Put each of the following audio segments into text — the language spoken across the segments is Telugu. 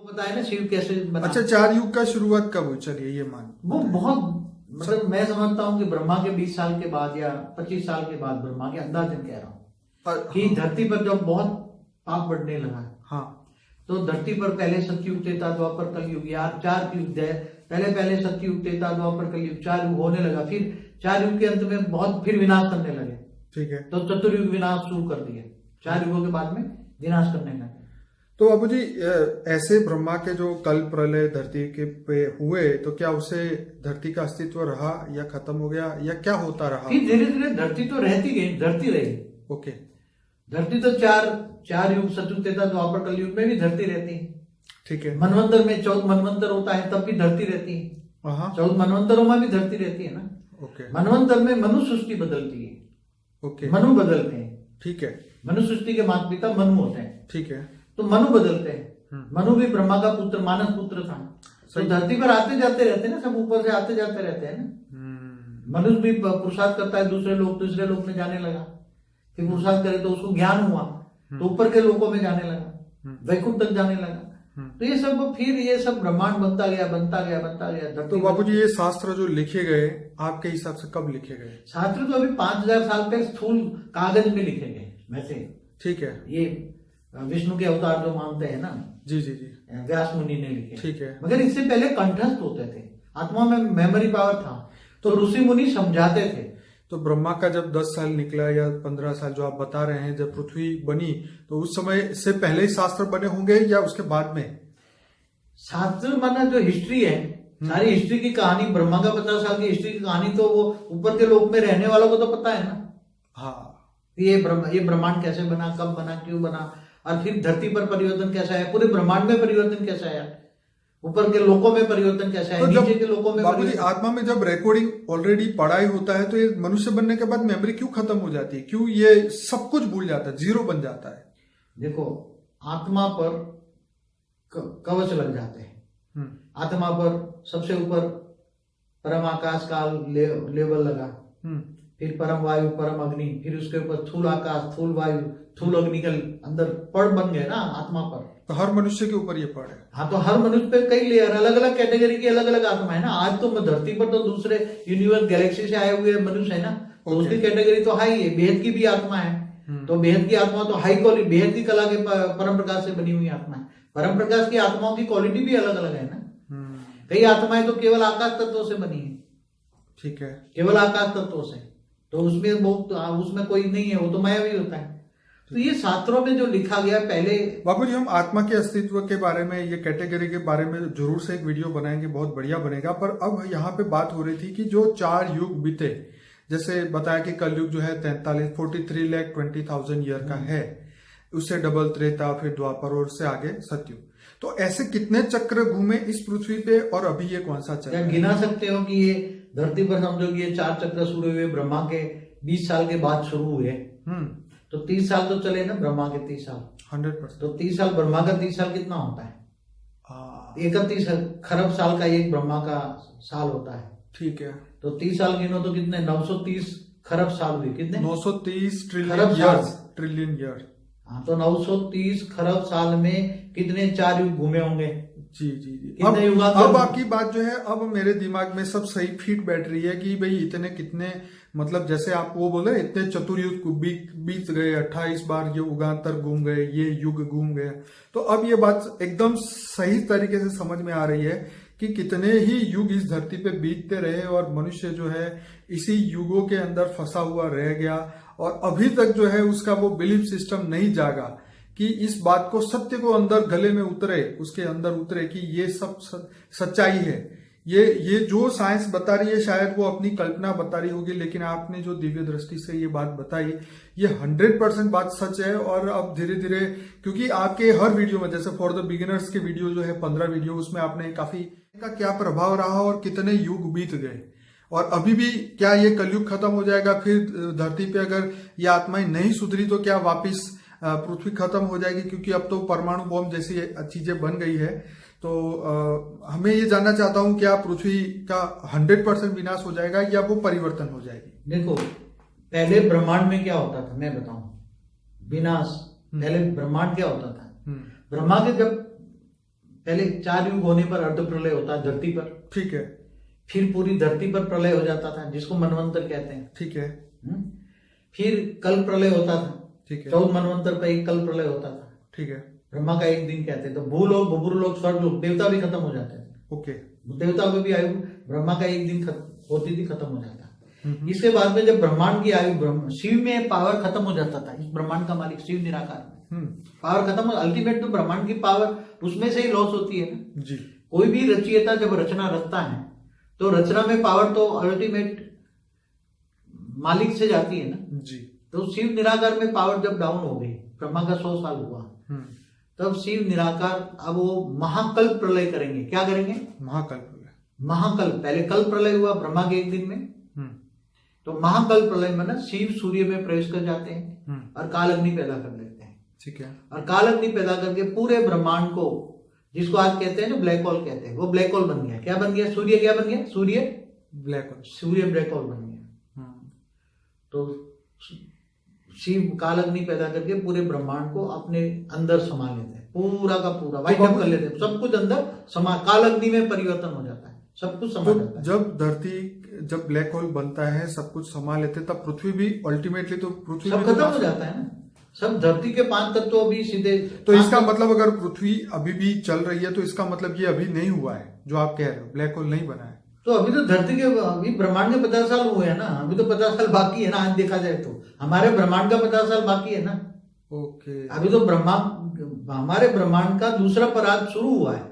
बताया ना शिव कैसे बना। अच्छा, 4 युग का शुरुआत कब हुई? चलिए ये मान वो बहुत मतलब मैं समझता हूँ कि ब्रह्मा के 20 साल के बाद या 25 साल के बाद, ब्रह्मा के अंदाजन कह रहा हूँ कि धरती पर जब बहुत पाप बढ़ने लगा, हाँ, तो धरती पर पहले सतयुग, त्रेता, द्वापर, कलयुग, यार 4 युग है। पहले सतयुग, त्रेता, द्वापर, कलयुग 4 युग होने लगा। फिर 4 युग के अंत में बहुत फिर विनाश करने लगे। ठीक है। तो चतुर्युग विनाश शुरू कर दिए। 4 युगों के बाद में विनाश करने लगे। तो बाबू जी, ऐसे ब्रह्मा के जो कल प्रलय धरती के पे हुए, तो क्या उसे धरती का अस्तित्व रहा या खत्म हो गया या क्या होता रहा? फिर धीरे धीरे धरती तो रहती गई, धरती रही। ओके। धरती तो चार युग, सतयुग, त्रेता, द्वापर, कलयुग में भी धरती रहती है। ठीक है। मनवंतर में 14 मनवंतर होता है तब भी धरती रहती है। 14 मनवंतरों में भी धरती रहती है ना। ओके। मनवंतर में मनु सृष्टि बदलती है। ओके। मनु बदलते हैं। ठीक है। मनु सृष्टि के माता पिता मनु होते हैं। ठीक है। तो मनु बदलते हैं। मनु भी ब्रह्मा का पुत्र, मानस पुत्र था। तो धरती पर आते जाते रहते हैं ना, सब ऊपर से आते जाते रहते हैं ना। मनुष्य भी पुरुषार्थ करता है, दूसरे लोग में जाने लगा। फिर पुरुषार्थ करे तो उसको ज्ञान हुआ, तो ऊपर के लोगों में जाने लगा, वैकुंठ तक जाने लगा। तो ये सब ब्रह्मांड बनता गया। तो बाबूजी, ये शास्त्र जो लिखे गए आपके हिसाब से कब लिखे गए? शास्त्र तो अभी 5000 साल तक स्थूल कागज में लिखे गए वैसे। ठीक है। ये विष्णु के अवतार जो मानते हैं ना, जी, व्यास मुनि ने लिखे। ठीक है। मगर इससे पहले कंठस्थ होते थे, आत्मा में मेमोरी पावर था, तो ऋषि मुनि समझाते थे। तो ब्रह्मा का जब 10 साल निकला या 15 साल जो आप बता रहे हैं, जब पृथ्वी बनी, तो उस समय से पहले ही शास्त्र बने होंगे या उसके बाद में? शास्त्र माना जो हिस्ट्री है, सारी हिस्ट्री की कहानी, ब्रह्मा का 50 साल की हिस्ट्री की कहानी, तो वो ऊपर के लोक में रहने वालों को तो पता है ना। हाँ। ये ब्रह्मांड कैसे बना, कब बना, क्यों बना, और फिर धरती पर परिवर्तन कैसा है, पूरे ब्रह्मांड में परिवर्तन कैसा है, ऊपर के लोकों में परिवर्तन कैसा है, तो नीचे के लोकों में। बाबूजी, आत्मा में जब रिकॉर्डिंग ऑलरेडी पढ़ाई होता है, तो ये मनुष्य बनने के बाद मेमोरी क्यों खत्म हो जाती है? क्यों ये सब कुछ भूल जाता है, जीरो बन जाता है? देखो, आत्मा पर कवच लग जाते हैं। आत्मा पर सबसे ऊपर परम आकाश काल लेवल लगा, फिर परम वायु, परम अग्नि, फिर उसके ऊपर स्थूल आकाश, स्थूल वायु, स्थूल अग्नि के अंदर पड़ बन गए ना आत्मा पर। तो हर मनुष्य के ऊपर ये पड़ है। हाँ, तो हर मनुष्य पे कई लेयर, अलग अलग कैटेगरी की अलग अलग आत्मा है ना। आज तो धरती पर तो दूसरे यूनिवर्स गैलेक्सी से आए हुए मनुष्य है ना, तो उसकी कैटेगरी तो हाई है। बेहद की भी आत्मा है, तो बेहद की आत्मा तो हाई क्वालिटी, बेहद की कला के परम प्रकाश से बनी हुई आत्मा है। परम प्रकाश की आत्माओं की क्वालिटी भी अलग अलग है ना। कई आत्माएं तो केवल आकाश तत्वों से बनी है। ठीक है। केवल आकाश तत्वों से, तो उसमें कोई नहीं है, वो तो मायावी होता है। तो ये शास्त्रों में जो लिखा गया पहले। बाबूजी, हम आत्मा के अस्तित्व के बारे में, ये कैटेगरी के बारे में जरूर से एक वीडियो बनाएंगे, बहुत बढ़िया बनेगा। पर अब यहाँ पे बात हो रही थी कि जो 4 युग बीते, जैसे बताया कि कलयुग जो है 43,20,20,000 ईयर का है, उससे डबल त्रेता, फिर द्वापर और उससे आगे सतयुग। तो ऐसे कितने चक्र घूमे इस पृथ्वी पे, और अभी ये कौन सा चक्र? गिना सकते हो कि ये धरती पर समझो कि ये 4 चक्र शुरू हुए ब्रह्मा के 20 साल के बाद शुरू हुए। तो 30 साल तो चले ना ब्रह्मा के 30 साल। 100%। तो 30 साल, ब्रह्मा का 30 साल कितना होता है? 31 खरब साल का एक ब्रह्मा का साल होता है। ठीक है। तो 30 साल गिनो तो कितने? 930 खरब साल हुए। कितने? 930 ट्रिलियन ईयर। हाँ, तो 930 खरब साल में कितने 4 युग घूमे होंगे? जी। अब आपकी बात जो है, अब मेरे दिमाग में सब सही फिट बैठ रही है कि भाई इतने कितने, मतलब जैसे आप वो बोल रहे इतने चतुर्युग बीत गए, 28 बार ये युगांतर घूम गए, ये युग घूम गए। तो अब ये बात एकदम सही तरीके से समझ में आ रही है कि कितने ही युग इस धरती पे बीतते रहे और मनुष्य जो है इसी युगों के अंदर फंसा हुआ रह गया, और अभी तक जो है उसका वो बिलीफ सिस्टम नहीं जागा कि इस बात को, सत्य को अंदर गले में उतरे, उसके अंदर उतरे कि ये सब सच्चाई है। ये जो साइंस बता रही है शायद वो अपनी कल्पना बता रही होगी, लेकिन आपने जो दिव्य दृष्टि से ये बात बताई, ये 100% बात सच है। और अब धीरे धीरे, क्योंकि आपके हर वीडियो में, जैसे फॉर द बिगिनर्स के वीडियो जो है 15 वीडियो, उसमें आपने काफी का क्या प्रभाव रहा और कितने युग बीत गए, और अभी भी क्या ये कलयुग खत्म हो जाएगा, फिर धरती पे अगर ये आत्माएं नहीं सुधरी तो क्या वापिस पृथ्वी खत्म हो जाएगी? क्योंकि अब तो परमाणु बॉम्ब जैसी चीजें बन गई है। तो हमें ये जानना चाहता हूं, क्या पृथ्वी का 100% विनाश हो जाएगा या वो परिवर्तन हो जाएगी? देखो, पहले ब्रह्मांड में क्या होता था मैं बताऊं। विनाश, पहले ब्रह्मांड क्या होता था? ब्रह्मा के जब पहले 4 युग होने पर अर्ध प्रलय होता है धरती पर। ठीक है। फिर पूरी धरती पर प्रलय हो जाता था, जिसको मनवंतर कहते हैं। ठीक है। फिर कल प्रलय होता था। ठीक है। 14 मनवंतर पर एक कल प्रलय होता था। ठीक है। ब्रह्मा का एक दिन कहते हैं। तो भूलोक, भूलोक, स्वर्गलोक, देवता भी खत्म हो जाते थे। ओके। देवता को भी आयु ब्रह्मा का एक दिन होती थी, खत्म हो जाता। इसके बाद में जब ब्रह्मांड की आयु, शिव में पावर खत्म हो जाता था। इस ब्रह्मांड का मालिक शिव निराकार पावर खत्म हो, अल्टीमेट तो ब्रह्मांड की पावर उसमें से ही लॉस होती है ना जी। कोई भी रचयिता जब रचना रचता है तो रचना में पावर तो अल्टीमेट मालिक से जाती है ना जी। तो शिव निराकार में पावर जब डाउन हो गई, ब्रह्मा का 100 साल हुआ, तब शिव निराकार अब वो महाकल्प प्रलय करेंगे। क्या करेंगे? महाकल्प प्रलय। महाकल्प, पहले कल्प प्रलय हुआ ब्रह्मा के एक दिन में, तो महाकल्प प्रलय में ना शिव सूर्य में प्रवेश कर जाते हैं और काल अग्नि पैदा कर देते हैं। ठीक है। और काल अग्नि पैदा करके पूरे ब्रह्मांड को, जिसको आज कहते हैं ना ब्लैक होल कहते हैं, वो ब्लैक होल बन गया। क्या बन गया? सूर्य क्या बन गया? सूर्य ब्लैक होल, सूर्य ब्लैक होल बन गया। तो शिव काल अग्नि पैदा करके पूरे ब्रह्मांड को अपने अंदर समा लेते हैं, पूरा का पूरा वाइट अप कर लेते हैं, सब कुछ अंदर समा, काल अग्नि में परिवर्तन हो जाता है, सब कुछ समा जाता है। जब धरती, जब ब्लैक होल बनता है, सब कुछ समा लेते, तब पृथ्वी भी अल्टीमेटली, तो पृथ्वी सब खत्म हो जाता है ना, सब धरती के 5 तत्व अभी सीधे। तो इसका मतलब अगर पृथ्वी अभी भी चल रही है तो इसका मतलब ये अभी नहीं हुआ है जो आप कह रहे हो, ब्लैक होल नहीं बना है। तो अभी तो धरती के, अभी ब्रह्मांड के 50 साल हुए हैं ना, अभी तो 50 साल बाकी है ना। आज देखा जाए तो हमारे ब्रह्मांड का 50 साल बाकी है ना। ओके। अभी तो हमारे ब्रह्मांड का दूसरा पराग शुरू हुआ है।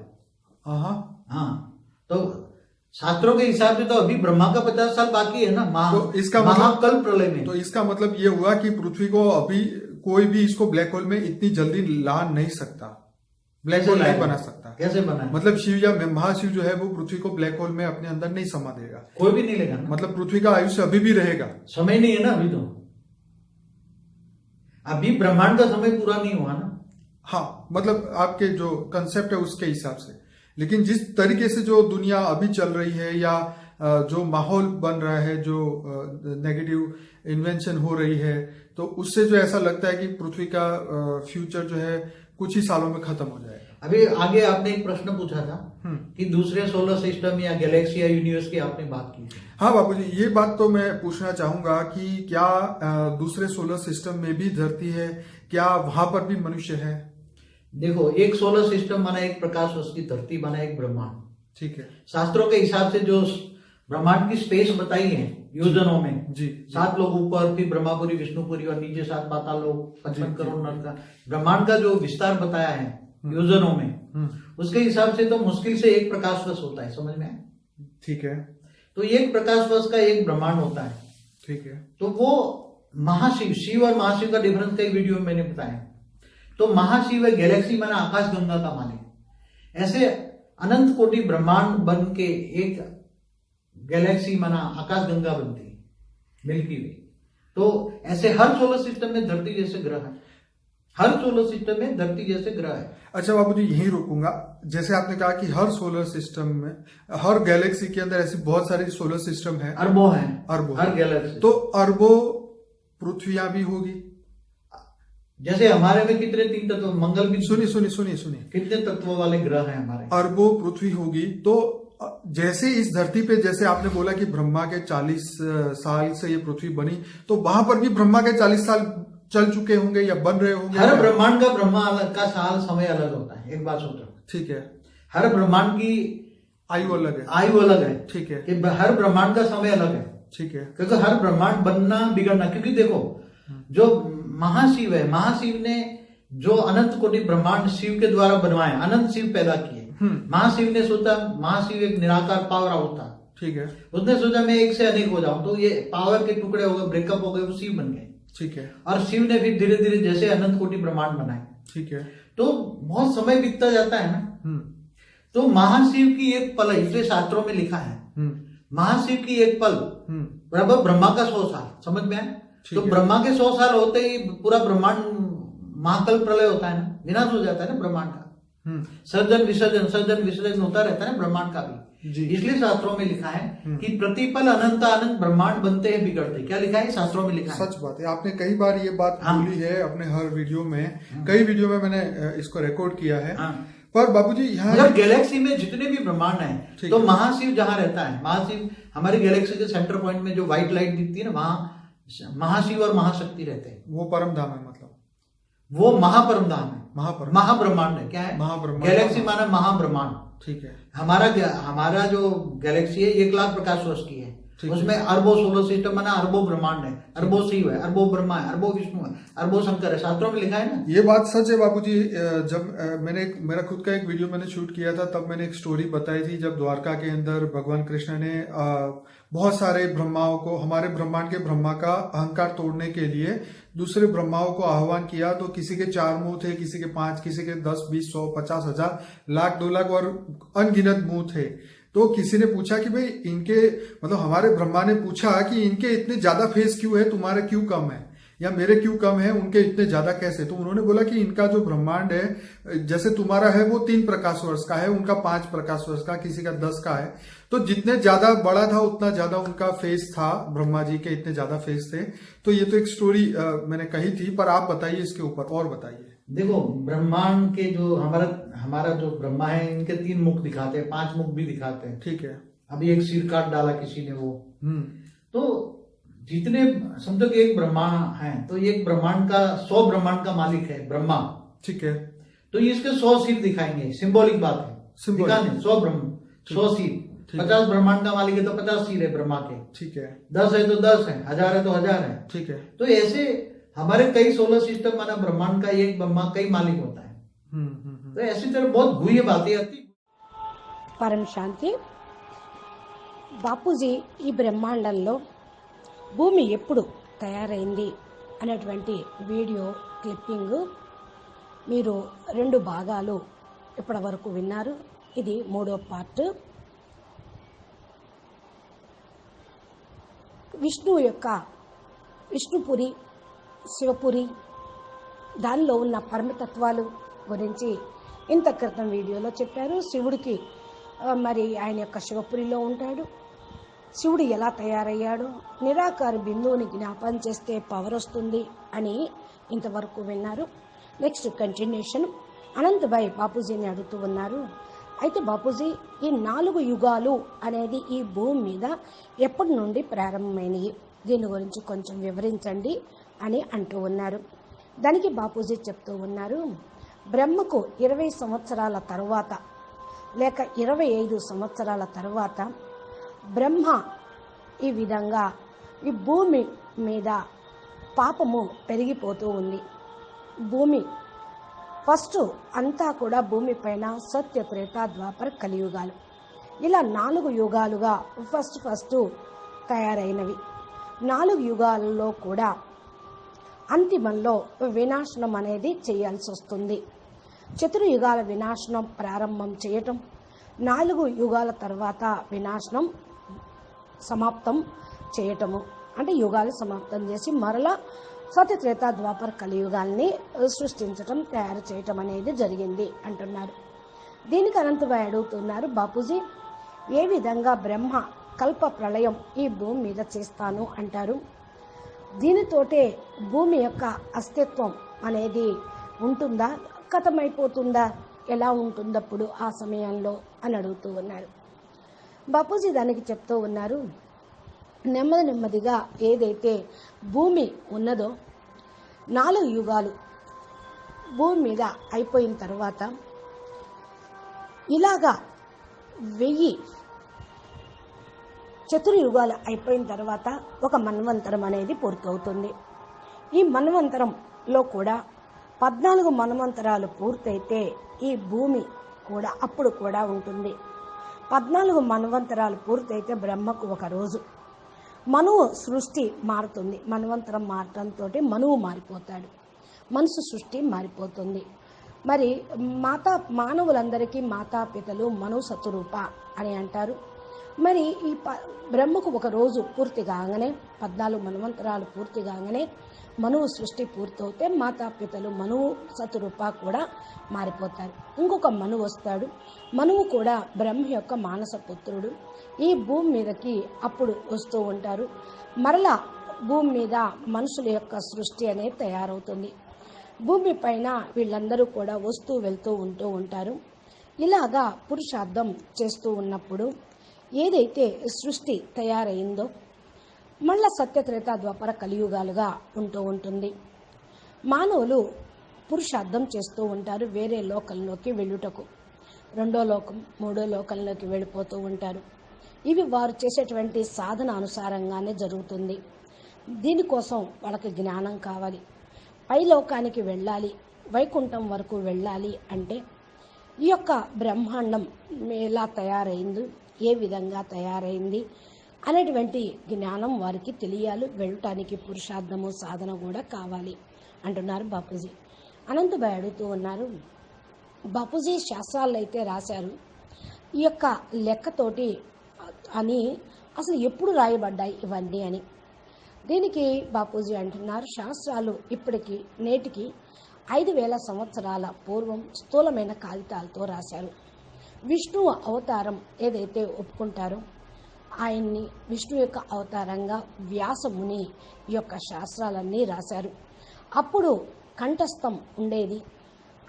हाँ, तो शास्त्रों के हिसाब से तो अभी ब्रह्मा का 50 साल बाकी है ना। तो इसका महाकल्प प्रलय में, तो इसका मतलब ये हुआ कि पृथ्वी को अभी कोई भी इसको ब्लैक होल में इतनी जल्दी ला नहीं सकता, ब्लैक होल नहीं बना सकता। कैसे बना? मतलब शिव या महाशिव जो है वो पृथ्वी को ब्लैक होल में अपने अंदर नहीं समा देगा, कोई भी नहीं लेगा ना। मतलब पृथ्वी का आयुष्य अभी भी रहेगा। समय नहीं है ना अभी, तो अभी ब्रह्मांड का समय पूरा नहीं हुआ ना। हाँ, मतलब आपके जो कंसेप्ट है उसके हिसाब से। लेकिन जिस तरीके से जो दुनिया अभी चल रही है या जो माहौल बन रहा है, जो नेगेटिव इन्वेंशन हो रही है, तो उससे जो ऐसा लगता है कि पृथ्वी का फ्यूचर जो है कुछ ही सालों में खत्म हो जाएगा। अभी आगे आपने एक प्रश्न पूछा था कि दूसरे सोलर सिस्टम या गैलेक्सी या यूनिवर्स की आपने बात की थी। हाँ बाबूजी, ये बात तो मैं पूछना चाहूंगा कि क्या दूसरे सोलर सिस्टम में भी धरती है, क्या वहां पर भी मनुष्य है? देखो, एक सोलर सिस्टम बना, एक प्रकाश वर्ष की धरती बना, एक ब्रह्मांड। ठीक है। शास्त्रों के हिसाब से जो ब्रह्मांड की स्पेस बताई है योजनों में जी, 7 लोग ऊपर, फिर ब्रह्मापुरी, विष्णुपुरी और नीचे 7 पाताल लोग, 55 करोड़ नर का ब्रह्मांड का जो विस्तार बताया है योजनों में, उसके हिसाब से तो मुश्किल से एक प्रकाश वर्ष होता है, समझ में आए? ठीक है। तो एक प्रकाश वर्ष का एक ब्रह्मांड होता है। ठीक है। तो वो महाशिव, शिव और महाशिव का डिफरेंस कई वीडियो में मैंने बताया। तो महाशिव है गैलेक्सी माना आकाश गंगा का मालिक। ऐसे अनंत कोटि ब्रह्मांड बन के एक गैलेक्सी माना आकाश गंगा बनती है, मिल्की वे। तो ऐसे हर सोलर सिस्टम में धरती जैसे ग्रह है, हर सोलर सिस्टम में धरती जैसे ग्रह है। अच्छा बाबूजी, यहीं रुकूंगा। जैसे आपने कहा कि हर सोलर सिस्टम में, हर गैलेक्सी के अंदर ऐसी बहुत सारी सोलर सिस्टम है, अरबों है, अरबों, हर गैलेक्सी। तो अरबों पृथ्वियां भी होगी। जैसे हमारे में कितने 3 तत्व, मंगल भी, सुनिए कितने तत्वों वाले ग्रह हैं हमारे? अरबों पृथ्वी होगी। तो जैसे इस धरती पे, जैसे आपने बोला कि ब्रह्मा के 40 साल से ये पृथ्वी बनी, तो वहां पर भी ब्रह्मा के 40 साल चल चुके होंगे या बन रहे होंगे। हर ब्रह्मांड का का साल समय अलग होता है, एक बात सोचो। ठीक है। हर ब्रह्मांड की आयु अलग है। आयु अलग है। ठीक है। कि हर ब्रह्मांड का समय अलग है। ठीक है। क्योंकि हर ब्रह्मांड बनना बिगड़ना, क्योंकि देखो जो महाशिव है, महाशिव ने जो अनंत कोटि ब्रह्मांड शिव के द्वारा बनवाए, अनंत शिव पैदा किए। महाशिव ने सोचा, महाशिव एक निराकार पावर हाउस था। ठीक है। उसने सोचा मैं एक से अनेक हो जाऊं, तो ये पावर के टुकड़े हो गए, ब्रेकअप हो गए, वो शिव बन गए। ठीक है। और शिव ने फिर धीरे धीरे जैसे अनंत कोटि ब्रह्मांड बनाए। ठीक है। तो बहुत समय बीतता जाता है ना, तो महाशिव की एक पल, इसलिए शास्त्रों में लिखा है महाशिव की एक पल बराबर ब्रह्मा का 100 साल, समझ में आए? तो ब्रह्मा के 100 साल होते ही पूरा ब्रह्मांड महाकल्प प्रलय होता है ना, विनाश हो जाता है ना ब्रह्मांड का। सर्जन विसर्जन होता रहता है ना ब्रह्मांड का भी। इसलिए शास्त्रों में लिखा है कि प्रतिपल अनंत अनंत ब्रह्मांड बनते हैं, बिगड़ते। क्या लिखा है शास्त्रों में? लिखा है। सच बात है, आपने कई बार ये बात बोली है अपने हर वीडियो में, कई वीडियो में मैंने इसको रिकॉर्ड किया है। पर बाबूजी यहाँ मगर गैलेक्सी में जितने भी ब्रह्मांड हैं तो है। महाशिव जहाँ रहता है, महाशिव हमारी गैलेक्सी के सेंटर पॉइंट में जो व्हाइट लाइट दिखती है ना, वहां महाशिव और महाशक्ति रहते हैं। वो परम धाम है, मतलब वो महापरम धाम है, महाब्रह्मांड है। क्या है महाब्रह्मांड? गैलेक्सी माना महाब्रह्मांड। ठीक है। हमारा जो गैलेक्सी है 1 लाख प्रकाश वर्ष की है, उसमें अरबों सोलर सिस्टम माना अरबों ब्रह्मांड है, अरबों शिव है, अरबों ब्रह्मा है, अरबों विष्णु है, अरबों शंकर है, शास्त्रों में लिखा है ना। ये बात सच है बाबूजी। जब मेरा खुद का एक वीडियो मैंने शूट किया था, तब मैंने एक स्टोरी बताई थी, जब द्वारका के अंदर भगवान कृष्ण ने बहुत सारे ब्रह्माओं को, हमारे ब्रह्मांड के ब्रह्मा का अहंकार तोड़ने के लिए दूसरे ब्रह्माओं को आह्वान किया। तो किसी के 4 मुंह थे, किसी के 5, किसी के 10, 20, 100, 50 हजार, लाख, 2 लाख और अनगिनत मुंह थे। तो किसी ने पूछा कि भाई इनके, मतलब हमारे ब्रह्मा ने पूछा कि इनके इतने ज्यादा फेस क्यों है, तुम्हारे क्यों कम है, या मेरे क्यों कम है, उनके इतने ज्यादा कैसे? तो उन्होंने बोला कि इनका जो ब्रह्मांड है, जैसे तुम्हारा है वो 3 प्रकाश वर्ष का है, उनका 5 प्रकाश वर्ष का, किसी का 10 का है। तो जितने ज्यादा बड़ा था उतना ज्यादा उनका फेस था, ब्रह्मा जी के इतने ज्यादा फेस थे। तो ये तो एक स्टोरी मैंने कही थी, पर आप बताइए इसके ऊपर और बताइए। देखो, ब्रह्मांड के जो हमारा जो ब्रह्मा है, इनके 3 मुख दिखाते हैं, 5 मुख भी दिखाते हैं। ठीक है। अभी एक सिर काट डाला किसी ने वो। तो जितने समझो कि एक ब्रह्मा है, तो एक ब्रह्मांड का 100 ब्रह्मांड का मालिक है ब्रह्मा। ठीक है। तो इसके 100 सिर दिखाएंगे, सिंबॉलिक बात है, दिखाने 100 सिर। 50 ब्रह्मांड का मालिक है तो 50 सिर है ब्रह्मा के। ठीक है। 10 है तो 10 है, 1000 है तो 1000 है। ठीक है। तो ऐसे हमारे कई सोलर सिस्टम माना ब्रह्मांड का एक ब्रह्मा कई मालिक होता है। तो ऐसी तरह बहुत गुह्य बातें आती। పరం శాంతి. బాపూజీ ఈ బ్రహ్మాండంలో భూమి ఎప్పుడు తయారైంది అనేటువంటి వీడియో క్లిప్పింగ్ మీరు 2 భాగాలు ఇప్పటి వరకు విన్నారు. ఇది 3వ పార్ట్. విష్ణువు యొక్క విష్ణుపురి, శివపురి, దానిలో ఉన్న పరమతత్వాలు గురించి ఇంత క్రితం వీడియోలో చెప్పారు. శివుడికి మరి ఆయన యొక్క శివపురిలో ఉంటాడు. శివుడు ఎలా తయారయ్యాడు, నిరాకార బిందువుని జ్ఞాపం చేస్తే పవర్ వస్తుంది అని ఇంతవరకు విన్నారు. నెక్స్ట్ కంటిన్యూషన్ అనంతభాయ్ బాపూజీని అడుగుతూ ఉన్నారు. అయితే బాపూజీ, ఈ 4 యుగాలు అనేది ఈ భూమి మీద ఎప్పటి నుండి ప్రారంభమైనవి, దీని గురించి కొంచెం వివరించండి అని అంటూ ఉన్నారు. దానికి బాపూజీ చెప్తూ ఉన్నారు, బ్రహ్మకు 20 సంవత్సరాల తరువాత లేక 25 సంవత్సరాల తరువాత బ్రహ్మ ఈ విధంగా ఈ భూమి మీద పాపము పెరిగిపోతూ ఉంది. భూమి ఫస్ట్ అంతా కూడా భూమిపైన సత్య, త్రేత, ద్వాపర, కలియుగాలు, ఇలా 4 యుగాలుగా ఫస్ట్ తయారైనవి. 4 యుగాలలో కూడా అంతిమంలో వినాశనం అనేది చేయాల్సి వస్తుంది. చతుర్యుగాల వినాశనం ప్రారంభం చేయటం, 4 యుగాల తర్వాత వినాశనం సమాప్తం చేయటము, అంటే యుగాలు సమాప్తం చేసి మరలా సత్య, త్రేత, ద్వాపర, కలియుగాల్ని సృష్టించటం, తయారు చేయటం అనేది జరిగింది అంటున్నారు. దీనికి అనంతభాయ్ అడుగుతున్నారు, బాపూజీ ఏ విధంగా బ్రహ్మ కల్ప ప్రళయం ఈ భూమి మీద చేస్తాను అంటారు, దీనితోటే భూమి యొక్క అస్తిత్వం అనేది ఉంటుందా, ఖతమైపోతుందా, ఎలా ఉంటుందప్పుడు ఆ సమయంలో అని అడుగుతూ ఉన్నారు. బాపూజీ దానికి చెప్తూ ఉన్నారు, నెమ్మదిగా ఏదైతే భూమి ఉన్నదో 4 యుగాలు భూమి మీద అయిపోయిన తర్వాత ఇలాగా 1000 చతుర్యుగాలు అయిపోయిన తర్వాత ఒక మన్వంతరం అనేది పూర్తవుతుంది. ఈ మన్వంతరంలో కూడా 14 మన్వంతరాలు పూర్తయితే ఈ భూమి కూడా అప్పుడు కూడా ఉంటుంది. 14 మన్వంతరాలు పూర్తయితే బ్రహ్మకు ఒక రోజు. మనువు సృష్టి మారుతుంది. మన్వంతరం మారటంతో మనువు మారిపోతాడు, మనసు సృష్టి మారిపోతుంది. మరి మానవులందరికీ మాతాపితలు మనువు సతురూప అని అంటారు. మరి ఈ బ్రహ్మకు ఒక రోజు పూర్తి కాగానే 14 మన్వంతరాలు పూర్తి కాగానే మనువు సృష్టి పూర్తవుతే మాతాపితలు మనువు సతురూప కూడా మారిపోతారు. ఇంకొక మనువు వస్తాడు. మనువు కూడా బ్రహ్మ యొక్క మానస పుత్రుడు. ఈ భూమి మీదకి అప్పుడు వస్తూ ఉంటారు. మరలా భూమి మీద మనుషుల యొక్క సృష్టి అనేది తయారవుతుంది. భూమి పైన వీళ్ళందరూ కూడా వస్తూ వెళ్తూ ఉంటూ ఉంటారు. ఇలాగా పురుషార్థం చేస్తూ ఉన్నప్పుడు ఏదైతే సృష్టి తయారైందో మళ్ళా సత్యత్రేత ద్వాపర కలియుగాలుగా ఉంటూ ఉంటుంది. మానవులు పురుషార్థం చేస్తూ ఉంటారు వేరే లోకంలోకి వెళ్ళుటకు, రెండో లోకం మూడో లోకంలోకి వెళ్ళిపోతూ ఉంటారు. ఇవి వారు చేసేటువంటి సాధన అనుసారంగానే జరుగుతుంది. దీనికోసం వాళ్ళకి జ్ఞానం కావాలి. పై లోకానికి వెళ్ళాలి, వైకుంఠం వరకు వెళ్ళాలి అంటే ఈ యొక్క బ్రహ్మాండం ఎలా తయారైంది, ఏ విధంగా తయారైంది అనేటువంటి జ్ఞానం వారికి తెలియాలి. వెళ్ళటానికి పురుషార్థము సాధన కూడా కావాలి అంటున్నారు బాపూజీ. అనంతభాయ్ అడుగుతూ ఉన్నారు, బాపూజీ శాస్త్రాల్లో అయితే రాశారు ఈ యొక్క లెక్కతోటి అని, అసలు ఎప్పుడు రాయబడ్డాయి ఇవన్నీ అని. దీనికి బాపూజీ అంటున్నారు, శాస్త్రాలు ఇప్పటికి నేటికి 5000 సంవత్సరాల పూర్వం స్థూలమైన కాగితాలతో రాశారు. విష్ణువు అవతారం ఏదైతే ఒప్పుకుంటారో ఆయన్ని విష్ణు యొక్క అవతారంగా వ్యాసముని ఈ యొక్క శాస్త్రాలన్నీ రాశారు. అప్పుడు కంఠస్థం ఉండేది.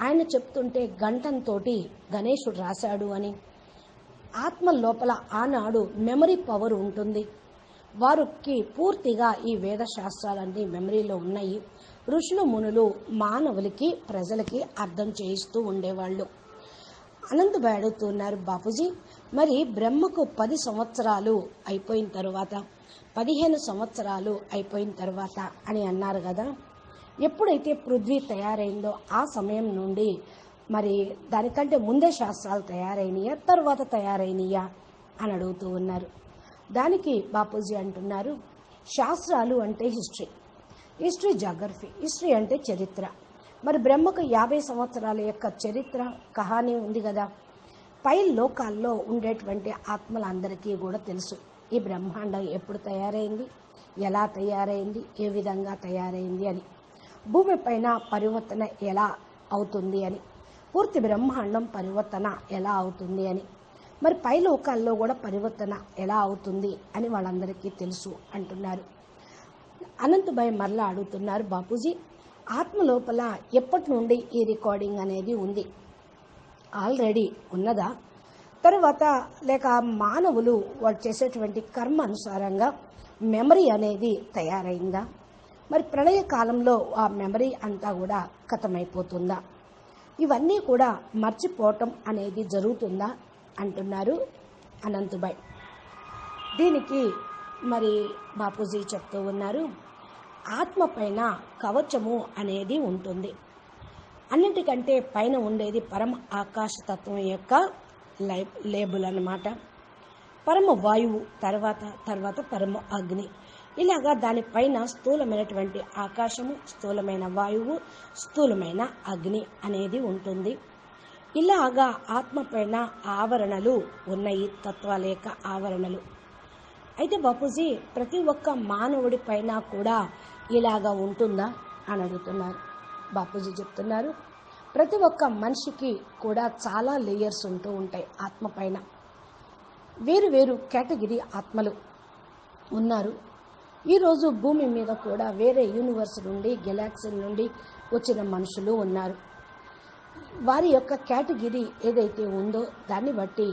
ఆయన చెప్తుంటే గంటంతోటి గణేశుడు రాశాడు అని. ఆత్మ లోపల ఆనాడు మెమరీ పవర్ ఉంటుంది. వారికి పూర్తిగా ఈ వేద శాస్త్రాలన్నీ మెమరీలో ఉన్నాయి. ఋషులు మునులు మానవులకి ప్రజలకి అర్థం చేయిస్తూ ఉండేవాళ్ళు. అనంతభాయ్ అడుగుతున్నారు, బాపూజీ మరి బ్రహ్మకు 10 సంవత్సరాలు అయిపోయిన తర్వాత 15 సంవత్సరాలు అయిపోయిన తర్వాత అని అన్నారు కదా, ఎప్పుడైతే పృథ్వీ తయారైందో ఆ సమయం నుండి మరి దానికంటే ముందే శాస్త్రాలు తయారైనయా తర్వాత తయారైనయా అని అడుగుతూ ఉన్నారు. దానికి బాపూజీ అంటున్నారు, శాస్త్రాలు అంటే హిస్టరీ జాగ్రఫీ, హిస్టరీ అంటే చరిత్ర. మరి బ్రహ్మకు 50 సంవత్సరాల యొక్క చరిత్ర కహానీ ఉంది కదా. పై లోకాల్లో ఉండేటువంటి ఆత్మలందరికీ కూడా తెలుసు ఈ బ్రహ్మాండం ఎప్పుడు తయారైంది, ఎలా తయారైంది, ఏ విధంగా తయారైంది అని. భూమి పైన పరివర్తన ఎలా అవుతుంది అని, పూర్తి బ్రహ్మాండం పరివర్తన ఎలా అవుతుంది అని, మరి పై లోకాల్లో కూడా పరివర్తన ఎలా అవుతుంది అని వాళ్ళందరికీ తెలుసు అంటున్నారు. అనంతభాయ్ మరలా అడుగుతున్నారు, బాపూజీ ఆత్మ లోపల ఎప్పటి నుండి ఈ రికార్డింగ్ అనేది ఉంది, ఆల్రెడీ ఉన్నదా, తర్వాత లేక మానవులు వాళ్ళు చేసేటువంటి కర్మ అనుసారంగా మెమరీ అనేది తయారైందా, మరి ప్రళయ కాలంలో ఆ మెమరీ అంతా కూడా ఖతమైపోతుందా, ఇవన్నీ కూడా మర్చిపోవటం అనేది జరుగుతుందా అంటున్నారు అనంతభాయ్. దీనికి మరి బాపూజీ చెప్తూ ఉన్నారు, ఆత్మ పైన కవచము అనేది ఉంటుంది. అన్నిటికంటే పైన ఉండేది పరమ ఆకాశతత్వం యొక్క లేబుల్ అన్నమాట. పరమ వాయువు తర్వాత పరమ అగ్ని, ఇలాగా దానిపైన స్థూలమైనటువంటి ఆకాశము, స్థూలమైన వాయువు, స్థూలమైన అగ్ని అనేది ఉంటుంది. ఇలాగా ఆత్మ పైన ఆవరణలు ఉన్నాయి, తత్వాల యొక్క ఆవరణలు. అయితే బాపూజీ ప్రతి ఒక్క మానవుడి పైన కూడా ఇలాగా ఉంటుందా అని అడుగుతున్నారు. బాపూజీ చెప్తున్నారు, ప్రతి ఒక్క మనిషికి కూడా చాలా లేయర్స్ ఉంటూ ఉంటాయి. ఆత్మ పైన వేరు వేరు కేటగిరీ ఆత్మలు ఉన్నారు. ఈరోజు భూమి మీద కూడా వేరే యూనివర్స్ నుండి, గెలాక్సీ నుండి వచ్చిన మనుషులు ఉన్నారు. వారి యొక్క కేటగిరీ ఏదైతే ఉందో దాన్ని బట్టి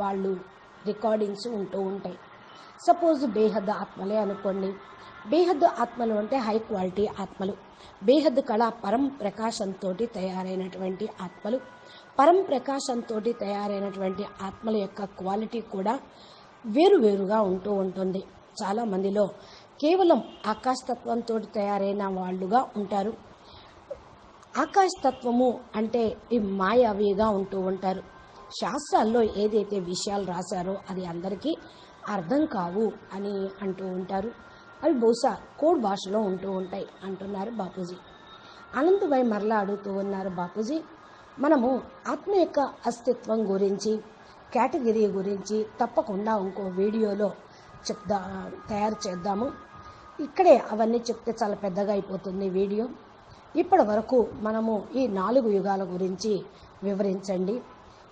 వాళ్ళు రికార్డింగ్స్ ఉంటూ ఉంటాయి. సపోజ్ బేహద్ ఆత్మలే అనుకోండి. బేహద్ ఆత్మలు అంటే హై క్వాలిటీ ఆత్మలు. బేహద్ కళ పరం ప్రకాశంతో తయారైనటువంటి ఆత్మలు. పరం ప్రకాశంతో తయారైనటువంటి ఆత్మల యొక్క క్వాలిటీ కూడా వేరువేరుగా ఉంటూ ఉంటుంది. చాలా మందిలో కేవలం ఆకాశతత్వంతో తయారైన వాళ్ళుగా ఉంటారు. ఆకాశతత్వము అంటే ఈ మాయావిగా ఉంటూ ఉంటారు. శాస్త్రాల్లో ఏదైతే విషయాలు రాశారో అది అందరికీ అర్థం కావు అని అంటూ ఉంటారు. అవి బహుశా కోడ్ భాషలో ఉంటూ ఉంటాయి అంటున్నారు బాపూజీ. అనంతభాయ్ మరలా అడుగుతూ ఉన్నారు, బాపూజీ మనము ఆత్మ యొక్క అస్తిత్వం గురించి, కేటగిరీ గురించి తప్పకుండా ఇంకో వీడియోలో తయారు చేద్దాము. ఇక్కడే అవన్నీ చెప్తే చాలా పెద్దగా అయిపోతుంది వీడియో. ఇప్పటి వరకు మనము ఈ 4 యుగాల గురించి వివరించండి.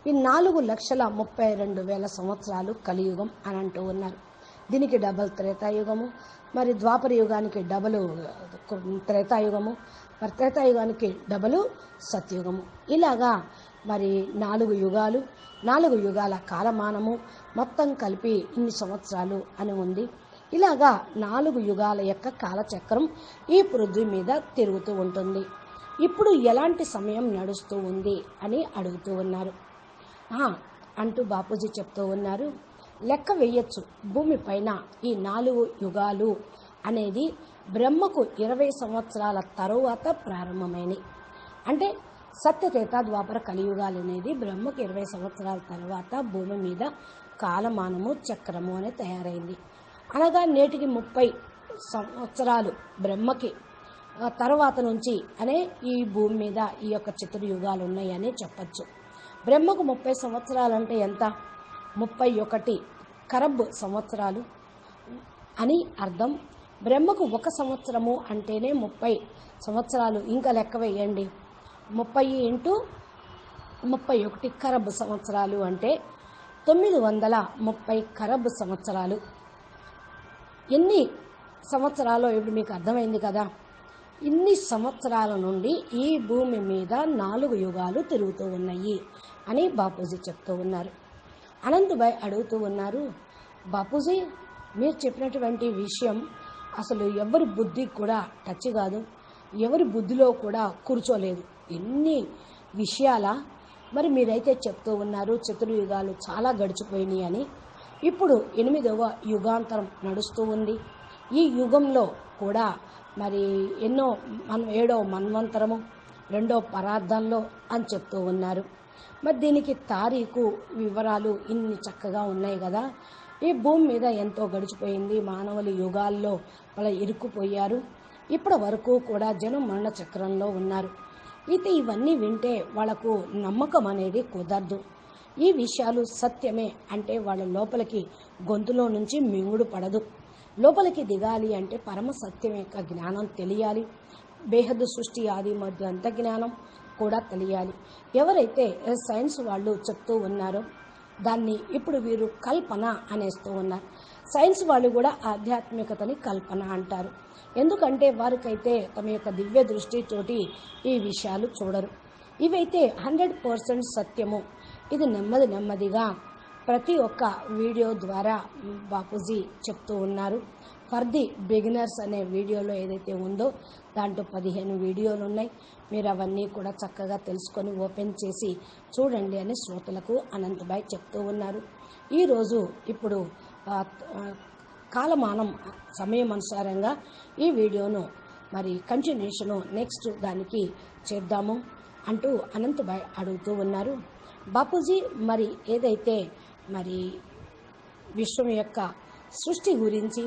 ఈ 4,32,000 సంవత్సరాలు కలియుగం అని అంటూ ఉన్నారు. దీనికి డబల్ త్రేతాయుగము, మరి ద్వాపర యుగానికి డబలు త్రేతాయుగము, మరి త్రేతాయుగానికి డబలు సత్యుగము. ఇలాగా మరి 4 యుగాల కాలమానము మొత్తం కలిపి ఇన్ని సంవత్సరాలు అని ఉంది. ఇలాగా 4 యుగాల యొక్క కాలచక్రం ఈ పృథ్వీ మీద తిరుగుతూ ఉంటుంది. ఇప్పుడు ఎలాంటి సమయం నడుస్తూ ఉంది అని అడుగుతూ ఉన్నారు. అంటూ బాపూజీ చెప్తూ ఉన్నారు, లెక్క వేయచ్చు భూమిపైన ఈ 4 యుగాలు అనేది బ్రహ్మకు 20 సంవత్సరాల తరువాత ప్రారంభమైనవి. అంటే సత్యత్రేత ద్వాపర కలియుగాలు అనేది బ్రహ్మకు 20 సంవత్సరాల తర్వాత భూమి మీద కాలమానము చక్రము అనేది తయారైంది. అనగా నేటికి 30 సంవత్సరాలు బ్రహ్మకి తర్వాత నుంచి అనే ఈ భూమి మీద ఈ యొక్క చతుర్యుగాలు ఉన్నాయని చెప్పచ్చు. బ్రహ్మకు 30 సంవత్సరాలు అంటే ఎంత? 31 కరబ్ సంవత్సరాలు అని అర్థం. బ్రహ్మకు 1 సంవత్సరము అంటేనే 30 సంవత్సరాలు. ఇంకా లెక్క వేయండి, 30 × 31 కరబ్ సంవత్సరాలు అంటే 930 కరబ్ సంవత్సరాలు. ఎన్ని సంవత్సరాలు ఇప్పుడు మీకు అర్థమైంది కదా. ఇన్ని సంవత్సరాల నుండి ఈ భూమి మీద 4 యుగాలు తిరుగుతూ ఉన్నాయి అని బాపూజీ చెప్తూ ఉన్నారు. అనంతభాయ్ అడుగుతూ ఉన్నారు, బాపూజీ మీరు చెప్పినటువంటి విషయం అసలు ఎవరి బుద్ధికి కూడా టచ్ కాదు, ఎవరి బుద్ధిలో కూడా కూర్చోలేదు. ఎన్ని విషయాల మరి మీరైతే చెప్తూ ఉన్నారు చతుర్యుగాలు చాలా గడిచిపోయినాయి అని. ఇప్పుడు 8వ యుగాంతరం నడుస్తూ ఉంది. ఈ యుగంలో కూడా మరి ఎన్నో 7వ మన్వంతరము 2వ పరార్థంలో అని చెప్తూ ఉన్నారు. మరి దీనికి తారీఖు వివరాలు ఇన్ని చక్కగా ఉన్నాయి కదా. ఈ భూమి మీద ఎంతో గడిచిపోయింది, మానవులు యుగాల్లో వాళ్ళ ఇరుక్కుపోయారు. ఇప్పటి వరకు కూడా జనం మరణ చక్రంలో ఉన్నారు. అయితే ఇవన్నీ వింటే వాళ్ళకు నమ్మకం అనేది కుదరదు. ఈ విషయాలు సత్యమే అంటే వాళ్ళ లోపలికి గొంతులో నుంచి మింగుడు పడదు. లోపలికి దిగాలి అంటే పరమ సత్యం యొక్క జ్ఞానం తెలియాలి. బేహద్దు సృష్టి ఆది మధ్య అంత జ్ఞానం కూడా తెలియాలి. ఎవరైతే సైన్స్ వాళ్ళు చెప్తూ ఉన్నారో దాన్ని ఇప్పుడు వీరు కల్పన అనేస్తూ ఉన్నారు. సైన్స్ వాళ్ళు కూడా ఆధ్యాత్మికతని కల్పన అంటారు. ఎందుకంటే వారికైతే తమ యొక్క దివ్య దృష్టితోటి ఈ విషయాలు చూడరు. ఇవైతే 100% సత్యము. ఇది నెమ్మదిగా ప్రతి ఒక్క వీడియో ద్వారా బాపూజీ చెప్తూ ఉన్నారు. ఫర్ ది బిగినర్స్ అనే వీడియోలో ఏదైతే ఉందో దాంట్లో 15 వీడియోలు ఉన్నాయి. మీరు అవన్నీ కూడా చక్కగా తెలుసుకొని ఓపెన్ చేసి చూడండి అని శ్రోతలకు అనంతభాయ్ చెప్తూ ఉన్నారు. ఈరోజు ఇప్పుడు కాలమానం సమయం అనుసారంగా ఈ వీడియోను మరి కంటిన్యూషను నెక్స్ట్ దానికి చేద్దాము అంటూ అనంతభాయ్ అడుగుతూ ఉన్నారు. బాపూజీ మరి ఏదైతే మరి విశ్వం యొక్క సృష్టి గురించి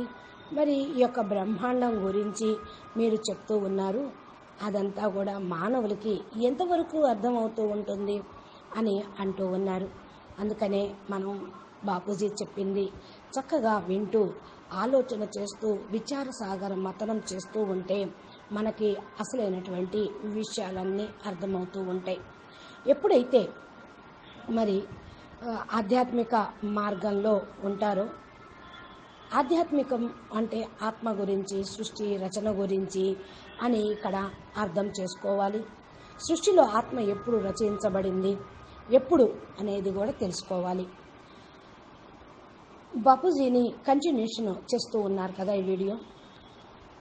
మరి ఈ యొక్క బ్రహ్మాండం గురించి మీరు చెప్తూ ఉన్నారు, అదంతా కూడా మానవులకి ఎంతవరకు అర్థమవుతూ ఉంటుంది అని అంటూ ఉన్నారు. అందుకనే మనం బాపూజీ చెప్పింది చక్కగా వింటూ ఆలోచన చేస్తూ విచార సాగర మతనం చేస్తూ ఉంటే మనకి అసలైనటువంటి విషయాలన్నీ అర్థమవుతూ ఉంటాయి. ఎప్పుడైతే మరి ఆధ్యాత్మిక మార్గంలో ఉంటారో, ఆధ్యాత్మికం అంటే ఆత్మ గురించి సృష్టి రచన గురించి అని ఇక్కడ అర్థం చేసుకోవాలి. సృష్టిలో ఆత్మ ఎప్పుడు రచించబడింది ఎప్పుడు అనేది కూడా తెలుసుకోవాలి. బాపూజీని కంటిన్యూషన్ చేస్తూ ఉన్నారు కదా ఈ వీడియో.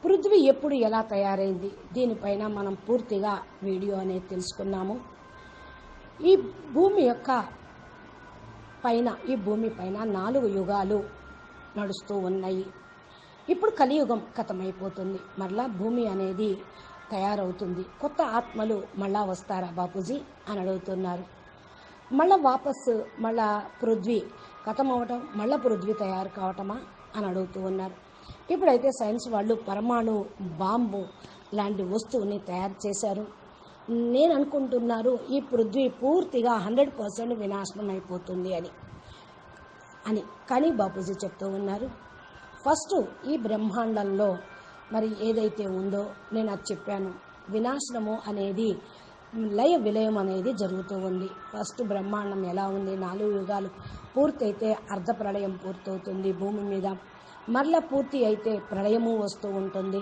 పృథ్వీ ఎప్పుడు ఎలా తయారైంది దీనిపైన మనం పూర్తిగా వీడియో అనేది తెలుసుకున్నాము. ఈ భూమి పైన 4 యుగాలు నడుస్తూ ఉన్నాయి. ఇప్పుడు కలియుగం ఖతమైపోతుంది, మళ్ళా భూమి అనేది తయారవుతుంది. కొత్త ఆత్మలు మళ్ళా వస్తారా బాపూజీ అని అడుగుతున్నారు. మళ్ళా పృథ్వీ ఖతమవటం, మళ్ళా పృథ్వీ తయారు కావటమా అని అడుగుతూ ఉన్నారు. ఇప్పుడైతే సైన్స్ వాళ్ళు పరమాణు బాంబు లాంటి వస్తువుని తయారు చేశారు. నేను అనుకుంటున్నారు ఈ పృథ్వీ పూర్తిగా 100% వినాశనం అయిపోతుంది అని కానీ బాపూజీ చెప్తూ ఉన్నారు, ఫస్ట్ ఈ బ్రహ్మాండంలో మరి ఏదైతే ఉందో నేను అది చెప్పాను, వినాశనము అనేది లయ విలయం అనేది జరుగుతూ ఉంది. ఫస్ట్ బ్రహ్మాండం ఎలా ఉంది, 4 యుగాలు పూర్తయితే అర్ధ ప్రళయం పూర్తవుతుంది భూమి మీద. మరలా పూర్తి అయితే ప్రళయము వస్తూ ఉంటుంది.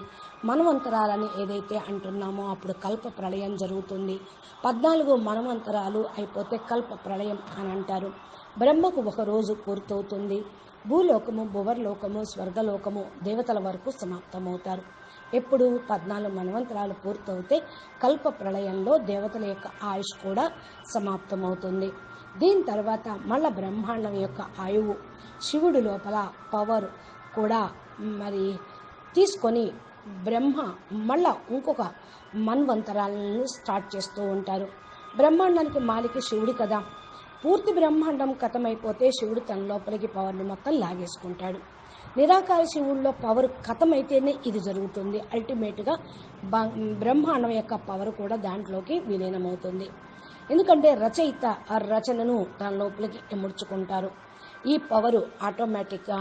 మన్వంతరాలని ఏదైతే అంటున్నామో అప్పుడు కల్ప ప్రళయం జరుగుతుంది. 14 మన్వంతరాలు అయిపోతే కల్ప ప్రళయం అని అంటారు. బ్రహ్మకు ఒక రోజు పూర్తవుతుంది. భూలోకము, భువర్లోకము, స్వర్గలోకము, దేవతల వరకు సమాప్తమవుతారు. ఎప్పుడు 14 మన్వంతరాలు పూర్తవుతే కల్ప ప్రళయంలో దేవతల యొక్క ఆయుష్ కూడా సమాప్తమవుతుంది. దీని తర్వాత మళ్ళా బ్రహ్మాండం యొక్క ఆయువు, శివుడి లోపల పవర్ కూడా మరి తీసుకొని బ్రహ్మ మళ్ళా ఇంకొక మన్వంతరాలను స్టార్ట్ చేస్తూ ఉంటారు. బ్రహ్మాండానికి మాలిక శివుడి కదా. పూర్తి బ్రహ్మాండం కథమైపోతే శివుడు తన లోపలికి పవర్ని మొత్తం లాగేసుకుంటాడు. నిరాకార శివుల్లో పవర్ కథమైతేనే ఇది జరుగుతుంది. అల్టిమేట్గా బ్రహ్మాండం యొక్క పవర్ కూడా దాంట్లోకి విలీనమవుతుంది. ఎందుకంటే రచయిత ఆ రచనను తన లోపలికి ఎముడ్చుకుంటారు. ఈ పవరు ఆటోమేటిక్గా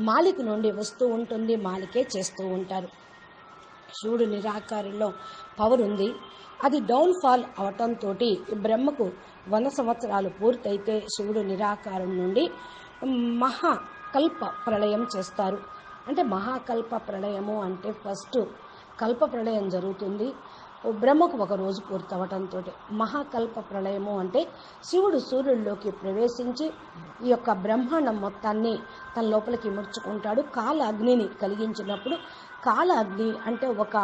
మాలిక నుండి వస్తూ ఉంటుంది, మాలికే చేస్తూ ఉంటారు. శివుడు నిరాకారంలో పవర్ ఉంది. అది డౌన్ఫాల్ అవటంతో బ్రహ్మకు 100 సంవత్సరాలు పూర్తయితే శివుడు నిరాకారం నుండి మహాకల్ప ప్రళయం చేస్తారు. అంటే మహాకల్ప ప్రళయము అంటే ఫస్ట్ కల్ప ప్రళయం జరుగుతుంది. బ్రహ్మకు ఒక రోజు పూర్తవటంతో మహాకల్ప ప్రళయము అంటే శివుడు సూర్యుడిలోకి ప్రవేశించి ఈ యొక్క బ్రహ్మాండం మొత్తాన్ని తన లోపలికి ఇముడ్చుకుంటాడు. కాల అగ్నిని కలిగించినప్పుడు కాల అగ్ని అంటే ఒక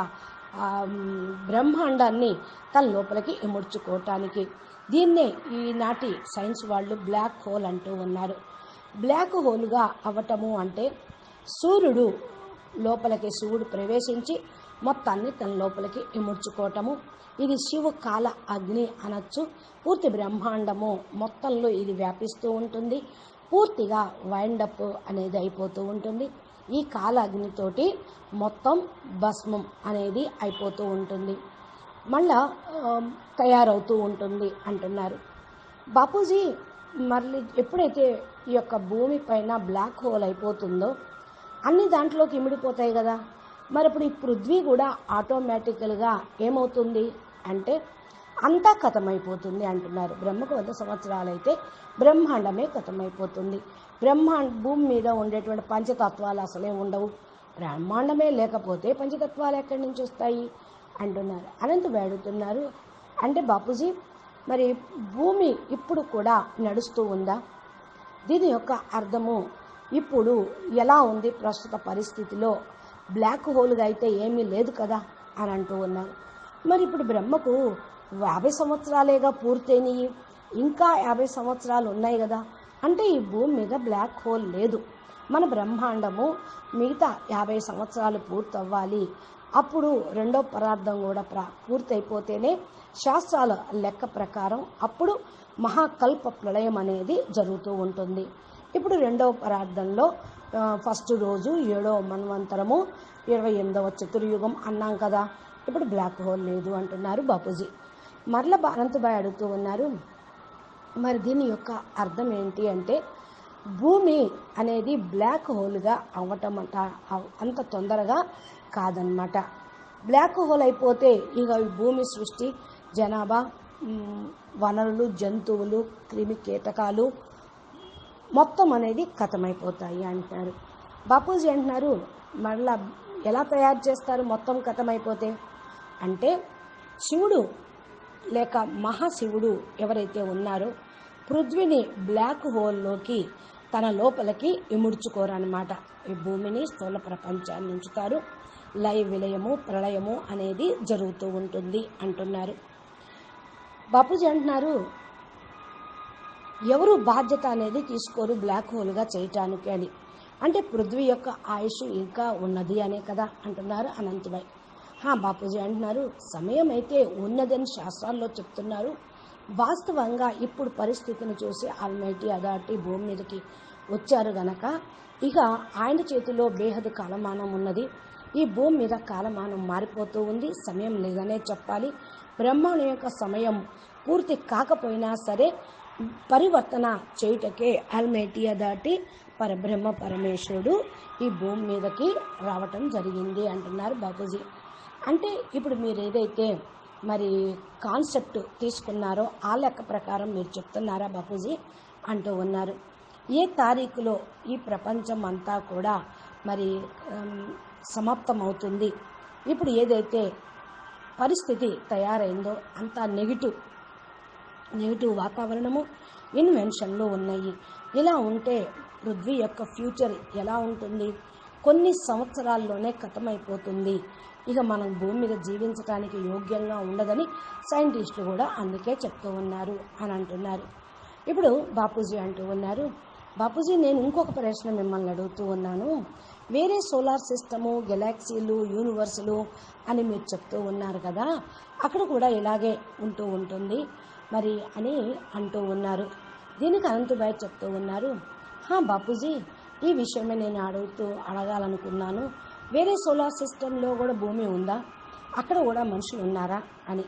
బ్రహ్మాండాన్ని తన లోపలికి ఇముడ్చుకోవటానికి దీన్నే ఈనాటి సైన్స్ వాళ్ళు బ్లాక్ హోల్ అంటూ ఉన్నారు. బ్లాక్ హోల్గా అవ్వటము అంటే సూర్యుడు లోపలికి శివుడు ప్రవేశించి మొత్తాన్ని తన లోపలికి ఇముడ్చుకోవటము. ఇది శివ కాల అగ్ని అనొచ్చు. పూర్తి బ్రహ్మాండము మొత్తంలో ఇది వ్యాపిస్తూ ఉంటుంది. పూర్తిగా వైండప్ అనేది అయిపోతూ ఉంటుంది. ఈ కాల అగ్నితోటి మొత్తం భస్మం అనేది అయిపోతూ ఉంటుంది, మళ్ళా తయారవుతూ ఉంటుంది అంటున్నారు. బాపూజీ మళ్ళీ ఎప్పుడైతే ఈ యొక్క భూమి పైన బ్లాక్ హోల్ అయిపోతుందో అన్ని దాంట్లోకి ఇమిడిపోతాయి కదా. మరి ఇప్పుడు ఈ పృథ్వీ కూడా ఆటోమేటికల్గా ఏమవుతుంది అంటే అంతా కథమైపోతుంది అంటున్నారు. బ్రహ్మకు 100 సంవత్సరాలు అయితే బ్రహ్మాండమే కథమైపోతుంది. భూమి మీద ఉండేటువంటి పంచతత్వాలు అసలే ఉండవు. బ్రహ్మాండమే లేకపోతే పంచతత్వాలు ఎక్కడి నుంచి వస్తాయి అంటున్నారు. అనంత్ అడుగుతున్నారు, అంటే బాపూజీ మరి భూమి ఇప్పుడు కూడా నడుస్తూ ఉందా? దీని యొక్క అర్థము ఇప్పుడు ఎలా ఉంది ప్రస్తుత పరిస్థితిలో? బ్లాక్ హోల్గా అయితే ఏమీ లేదు కదా అని అంటూ ఉన్నారు. మరి ఇప్పుడు బ్రహ్మకు 50 సంవత్సరాలేగా పూర్తయినాయి, ఇంకా 50 సంవత్సరాలు ఉన్నాయి కదా. అంటే ఈ భూమి మీద బ్లాక్ హోల్ లేదు. మన బ్రహ్మాండము మిగతా 50 సంవత్సరాలు పూర్తవ్వాలి. అప్పుడు రెండో పరార్థం కూడా పూర్తయిపోతేనే శాస్త్రాల లెక్క ప్రకారం అప్పుడు మహాకల్ప ప్రళయం అనేది జరుగుతూ ఉంటుంది. ఇప్పుడు రెండవ పరార్థంలో ఫస్ట్ రోజు 7వ మన్వంతరము 28వ చతుర్యుగం అన్నాం కదా. ఇప్పుడు బ్లాక్ హోల్ లేదు అంటున్నారు బాపూజీ. మరలా అనంతబాయ్ అడుగుతూ ఉన్నారు, మరి దీని యొక్క అర్థం ఏంటి అంటే భూమి అనేది బ్లాక్ హోల్గా అవ్వటం అంత తొందరగా కాదనమాట. బ్లాక్ హోల్ అయిపోతే ఇక భూమి సృష్టి, జనాభా, వనరులు, జంతువులు, క్రిమి కీటకాలు మొత్తం అనేది కథమైపోతాయి అంటున్నారు. బాపూజీ అంటున్నారు, మళ్ళా ఎలా తయారు చేస్తారు మొత్తం కథమైపోతే అంటే శివుడు లేక మహాశివుడు ఎవరైతే ఉన్నారో పృథ్వీని బ్లాక్ హోల్లోకి తన లోపలికి ఇముడ్చుకోరనమాట. ఈ భూమిని స్థూల ప్రపంచాన్ని ఉంచుతారు. లయ విలయము, ప్రళయము అనేది జరుగుతూ ఉంటుంది అంటున్నారు. బాపూజీ అంటున్నారు, ఎవరు బాధ్యత అనేది తీసుకోరు బ్లాక్ హోల్గా చేయటానికి అని. అంటే పృథ్వీ యొక్క ఆయుష్ ఇంకా ఉన్నది అనే కదా అంటున్నారు అనంతబాయ్. బాపూజీ అంటున్నారు, సమయం అయితే ఉన్నదని శాస్త్రాల్లో చెప్తున్నారు. వాస్తవంగా ఇప్పుడు పరిస్థితిని చూసి ఆల్మైటీ అథారిటీ భూమి మీదకి వచ్చారు గనక ఇక ఆయన చేతిలో బేహదు కాలమానం ఉన్నది. ఈ భూమి మీద కాలమానం మారిపోతూ ఉంది, సమయం లేదనే చెప్పాలి. బ్రహ్మాండం యొక్క సమయం పూర్తి కాకపోయినా సరే పరివర్తన చేయుటకే ఆల్మైటీ అథారిటీ పరబ్రహ్మ పరమేశ్వరుడు ఈ భూమి మీదకి రావటం జరిగింది అంటున్నారు బాపూజీ. అంటే ఇప్పుడు మీరు ఏదైతే మరి కాన్సెప్ట్ తీసుకున్నారో ఆ లెక్క ప్రకారం మీరు చెప్తున్నారా బాపూజీ అంటూ ఉన్నారు. ఏ తారీఖులో ఈ ప్రపంచం అంతా కూడా మరి సమాప్తమవుతుంది. ఇప్పుడు ఏదైతే పరిస్థితి తయారైందో అంతా నెగిటివ్ వాతావరణము, ఇన్వెన్షన్లు ఉన్నాయి. ఇలా ఉంటే పృథ్వీ యొక్క ఫ్యూచర్ ఎలా ఉంటుంది? కొన్ని సంవత్సరాల్లోనే ఖతమైపోతుంది. ఇక మనం భూమి మీద జీవించడానికి యోగ్యంగా ఉండదని సైంటిస్టులు కూడా అందుకే చెప్తూ ఉన్నారు అని అంటున్నారు. ఇప్పుడు బాపూజీ అంటూ ఉన్నారు, బాపూజీ నేను ఇంకొక ప్రశ్న మిమ్మల్ని అడుగుతూ ఉన్నాను. వేరే సోలార్ సిస్టము, గెలాక్సీలు, యూనివర్సులు అని మీరు చెప్తూ ఉన్నారు కదా, అక్కడ కూడా ఇలాగే ఉంటూ ఉంటుంది మరి అని అంటూ ఉన్నారు. దీనికి అనంతభాయ్ చెప్తూ ఉన్నారు, బాపూజీ ఈ విషయమే నేను అడగాలనుకున్నాను. వేరే సోలార్ సిస్టంలో కూడా భూమి ఉందా? అక్కడ కూడా మనుషులు ఉన్నారా అని.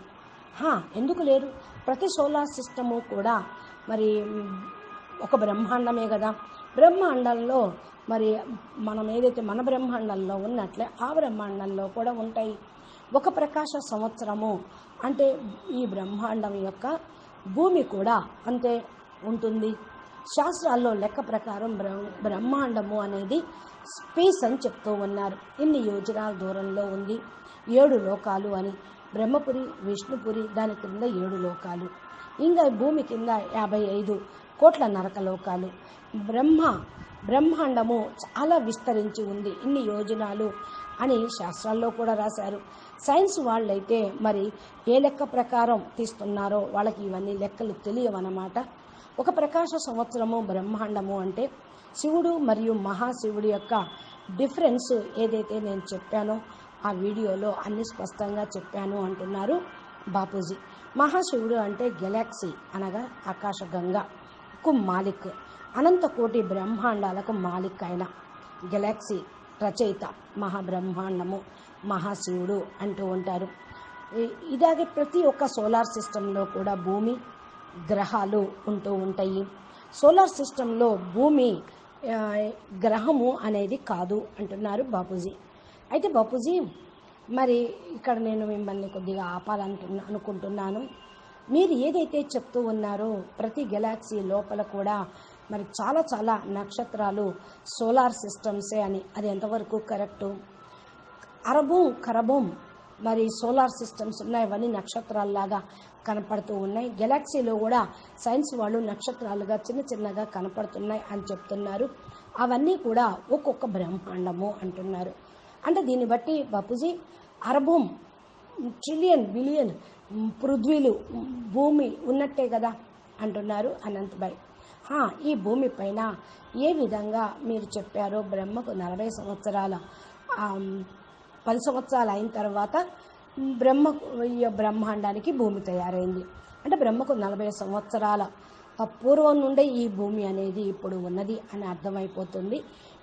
ఎందుకు లేరు? ప్రతి సోలార్ సిస్టము కూడా మరి ఒక బ్రహ్మాండమే కదా. బ్రహ్మాండంలో మరి మనం ఏదైతే మన బ్రహ్మాండంలో ఉన్నట్లే ఆ బ్రహ్మాండంలో కూడా ఉంటాయి. ఒక ప్రకాశ సంవత్సరము అంటే ఈ బ్రహ్మాండం యొక్క భూమి కూడా అంతే ఉంటుంది. శాస్త్రాల్లో లెక్క ప్రకారం బ్రహ్మాండము అనేది స్పేస్ అని చెప్తూ ఉన్నారు. ఇన్ని యోజనాల దూరంలో ఉంది. 7 లోకాలు అని. బ్రహ్మపురి, విష్ణుపురి, దాని కింద 7 లోకాలు. ఇంకా భూమి కింద 55 కోట్ల నరక లోకాలు. బ్రహ్మాండము చాలా విస్తరించి ఉంది, ఇన్ని యోజనాలు అని శాస్త్రాల్లో కూడా రాశారు. సైన్స్ వాళ్ళైతే మరి ఏ లెక్క ప్రకారం తీస్తున్నారో వాళ్ళకి ఇవన్నీ లెక్కలు తెలియవన్నమాట. ఒక ప్రకాశ సంవత్సరము బ్రహ్మాండము అంటే శివుడు మరియు మహాశివుడి యొక్క డిఫరెన్స్ ఏదైతే నేను చెప్పానో ఆ వీడియోలో అన్ని స్పష్టంగా చెప్పాను అంటున్నారు బాపూజీ. మహాశివుడు అంటే గెలాక్సీ అనగా ఆకాశగంగకు మాలిక్, అనంత కోటి బ్రహ్మాండాలకు మాలిక్ అయిన గెలాక్సీ రచయిత మహాబ్రహ్మాండము మహాశివుడు అంటూ ఉంటారు. ఇలాగే ప్రతి ఒక్క సోలార్ సిస్టంలో కూడా భూమి, గ్రహాలు ఉంటూ ఉంటాయి. సోలార్ సిస్టంలో భూమి గ్రహము అనేది కాదు అంటున్నారు బాపూజీ. అయితే బాపూజీ మరి ఇక్కడ నేను మిమ్మల్ని కొద్దిగా అనుకుంటున్నాను. మీరు ఏదైతే చెప్తూ ఉన్నారో ప్రతి గెలాక్సీ లోపల కూడా మరి చాలా చాలా నక్షత్రాలు సోలార్ సిస్టమ్సే అని, అది ఎంతవరకు కరెక్టు? కరబం మరి సోలార్ సిస్టమ్స్ ఉన్నాయి, అవన్నీ నక్షత్రాల్లాగా కనపడుతూ ఉన్నాయి. గెలాక్సీలో కూడా సైన్స్ వాళ్ళు నక్షత్రాలుగా చిన్న చిన్నగా కనపడుతున్నాయి అని చెప్తున్నారు. అవన్నీ కూడా ఒక్కొక్క బ్రహ్మాండము అంటున్నారు. అంటే దీన్ని బట్టి బాపూజీ అరబం ట్రిలియన్ బిలియన్ పృథ్వీలు భూమి ఉన్నట్టే కదా అంటున్నారు అనంతభాయ్. ఈ భూమి పైన ఏ విధంగా మీరు చెప్పారో బ్రహ్మకు 40 సంవత్సరాల 10 సంవత్సరాలు అయిన తర్వాత బ్రహ్మాండానికి భూమి తయారైంది. అంటే బ్రహ్మకు 40 సంవత్సరాల పూర్వం నుండే ఈ భూమి అనేది ఇప్పుడు ఉన్నది అని అర్థమైపోతుంది.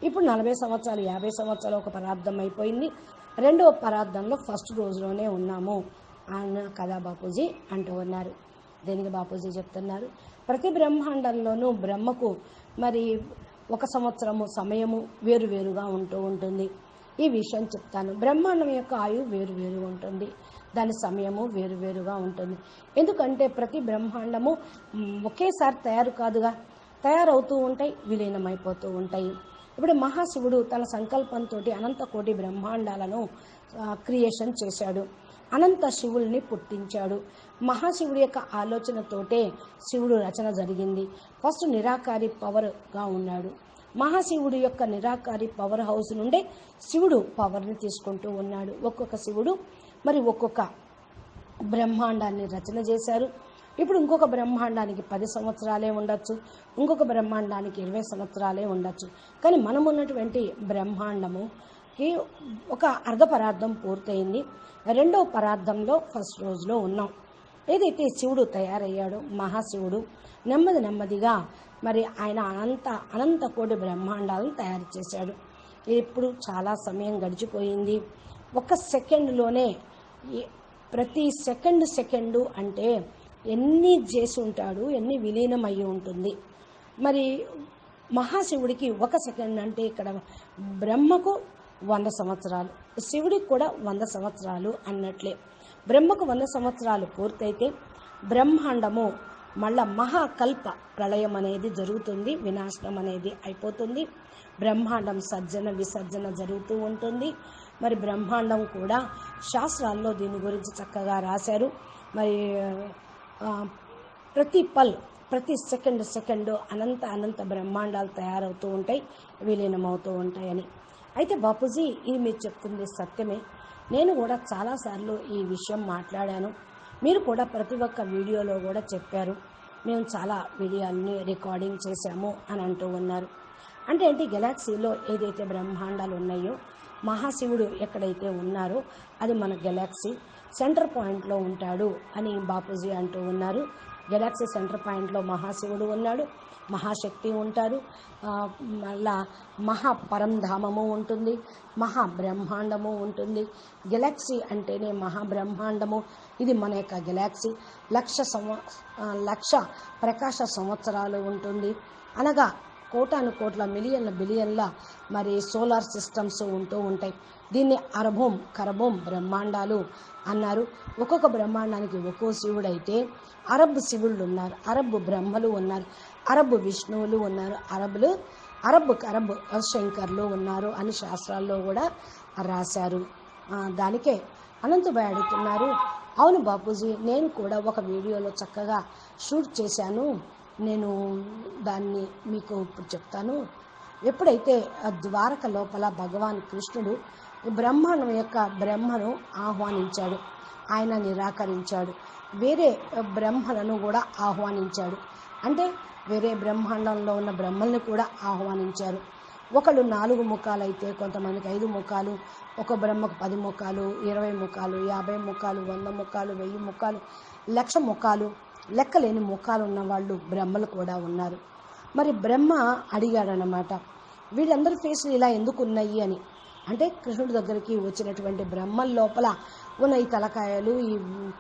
ఇప్పుడు 40 సంవత్సరాలు 50 సంవత్సరాలు ఒక పరార్థం అయిపోయింది, రెండవ పరార్థంలో ఫస్ట్ రోజులోనే ఉన్నాము అన్న కదా బాపూజీ అంటూ ఉన్నారు. దీనికి బాపూజీ చెప్తున్నారు, ప్రతి బ్రహ్మాండంలోనూ బ్రహ్మకు మరి 1 సంవత్సరము సమయము వేరువేరుగా ఉంటూ ఉంటుంది. ఈ విషయం చెప్తాను. బ్రహ్మాండం యొక్క ఆయువు వేరువేరుగా ఉంటుంది, దాని సమయము వేరువేరుగా ఉంటుంది. ఎందుకంటే ప్రతి బ్రహ్మాండము ఒకేసారి తయారు కాదుగా, తయారవుతూ ఉంటాయి, విలీనమైపోతూ ఉంటాయి. ఇప్పుడు మహాశివుడు తన సంకల్పంతో అనంత కోటి బ్రహ్మాండాలను క్రియేషన్ చేశాడు, అనంత శివుల్ని పుట్టించాడు. మహాశివుడి యొక్క ఆలోచనతోటే శివుడు రచన జరిగింది. ఫస్ట్ నిరాకారి పవర్గా ఉన్నాడు. మహాశివుడి యొక్క నిరాకారి పవర్ హౌస్ నుండే శివుడు పవర్ని తీసుకుంటూ ఉన్నాడు. ఒక్కొక్క శివుడు మరి ఒక్కొక్క బ్రహ్మాండాన్ని రచన చేశారు. ఇప్పుడు ఇంకొక బ్రహ్మాండానికి 10 సంవత్సరాలే ఉండొచ్చు, ఇంకొక బ్రహ్మాండానికి 20 సంవత్సరాలే ఉండొచ్చు. కానీ మనం ఉన్నటువంటి బ్రహ్మాండముకి ఒక అర్ధ పరార్థం పూర్తయింది, రెండవ పరార్థంలో ఫస్ట్ రోజులో ఉన్నాం. ఏదైతే శివుడు తయారయ్యాడో మహాశివుడు నెమ్మదిగా మరి ఆయన అనంత కోటి బ్రహ్మాండాలను తయారు చేశాడు. ఇప్పుడు చాలా సమయం గడిచిపోయింది. 1 సెకండ్లోనే ప్రతి సెకండు అంటే ఎన్ని చేసి ఉంటాడు, ఎన్ని విలీనం అయ్యి ఉంటుంది. మరి మహాశివుడికి 1 సెకండ్ అంటే ఇక్కడ బ్రహ్మకు 100 సంవత్సరాలు, శివుడికి కూడా 100 సంవత్సరాలు అన్నట్లే. బ్రహ్మకు 100 సంవత్సరాలు పూర్తయితే బ్రహ్మాండము మళ్ళా మహాకల్ప ప్రళయం అనేది జరుగుతుంది, వినాశనం అనేది అయిపోతుంది, బ్రహ్మాండం సర్జన విసర్జన జరుగుతూ ఉంటుంది. మరి బ్రహ్మాండం కూడా శాస్త్రాల్లో దీని గురించి చక్కగా రాశారు. మరి ప్రతి సెకండ్ అనంత బ్రహ్మాండాలు తయారవుతూ ఉంటాయి, విలీనమవుతూ ఉంటాయని. అయితే బాపూజీ, ఇది మీరు చెప్తుంది సత్యమే. నేను కూడా చాలాసార్లు ఈ విషయం మాట్లాడాను, మీరు కూడా ప్రతి ఒక్క వీడియోలో కూడా చెప్పారు, మేము చాలా వీడియోల్ని రికార్డింగ్ చేశాము అని అంటూ ఉన్నారు. అంటే ఏంటి, గెలాక్సీలో ఏదైతే బ్రహ్మాండాలు ఉన్నాయో, మహాశివుడు ఎక్కడైతే ఉన్నారో అది మన గెలాక్సీ సెంటర్ పాయింట్లో ఉంటాడు అని బాపూజీ అంటూ ఉన్నారు. గెలాక్సీ సెంటర్ పాయింట్లో మహాశివుడు ఉన్నాడు, మహాశక్తి ఉంటారు, మళ్ళా మహాపరంధామము ఉంటుంది, మహాబ్రహ్మాండము ఉంటుంది. గెలాక్సీ అంటేనే మహాబ్రహ్మాండము. ఇది మన యొక్క గెలాక్సీ 1,00,000 ప్రకాశ సంవత్సరాలు ఉంటుంది. అనగా కోటాను కోట్ల మిలియన్ల బిలియన్ల మరి సోలార్ సిస్టమ్స్ ఉంటూ ఉంటాయి. దీన్ని అరబోం కరబోం బ్రహ్మాండాలు అన్నారు. ఒక్కొక్క బ్రహ్మాండానికి ఒక్కో శివుడు అయితే అరబ్ శివుళ్ళు ఉన్నారు, అరబ్ బ్రహ్మలు ఉన్నారు, అరబ్ విష్ణువులు ఉన్నారు, అరబ్ శంకర్లు ఉన్నారు అని శాస్త్రాల్లో కూడా రాశారు. దానికే అనంతభాయ్ అడుగుతున్నారు, అవును బాపూజీ, నేను కూడా ఒక వీడియోలో చక్కగా షూట్ చేశాను, నేను దాన్ని మీకు ఇప్పుడు చెప్తాను. ఎప్పుడైతే ద్వారక లోపల భగవాన్ కృష్ణుడు బ్రహ్మాండం యొక్క బ్రహ్మను ఆహ్వానించాడు, ఆయన నిరాకరించాడు. వేరే బ్రహ్మలను కూడా ఆహ్వానించాడు, అంటే వేరే బ్రహ్మాండంలో ఉన్న బ్రహ్మల్ని కూడా ఆహ్వానించారు. ఒకళ్ళు 4 ముఖాలు అయితే కొంతమందికి 5 ముఖాలు, ఒక బ్రహ్మకు 10 ముఖాలు, 20 ముఖాలు, 50 ముఖాలు, 100 ముఖాలు, 1000 ముఖాలు, 1,00,000 ముఖాలు, లెక్కలేని ముఖాలు ఉన్న వాళ్ళు బ్రహ్మలు కూడా ఉన్నారు. మరి బ్రహ్మ అడిగాడనమాట, వీళ్ళందరి ఫేసులు ఇలా ఎందుకు ఉన్నాయి అని. అంటే కృష్ణుడి దగ్గరికి వచ్చినటువంటి బ్రహ్మల లోపల ఉన్న ఈ తలకాయలు, ఈ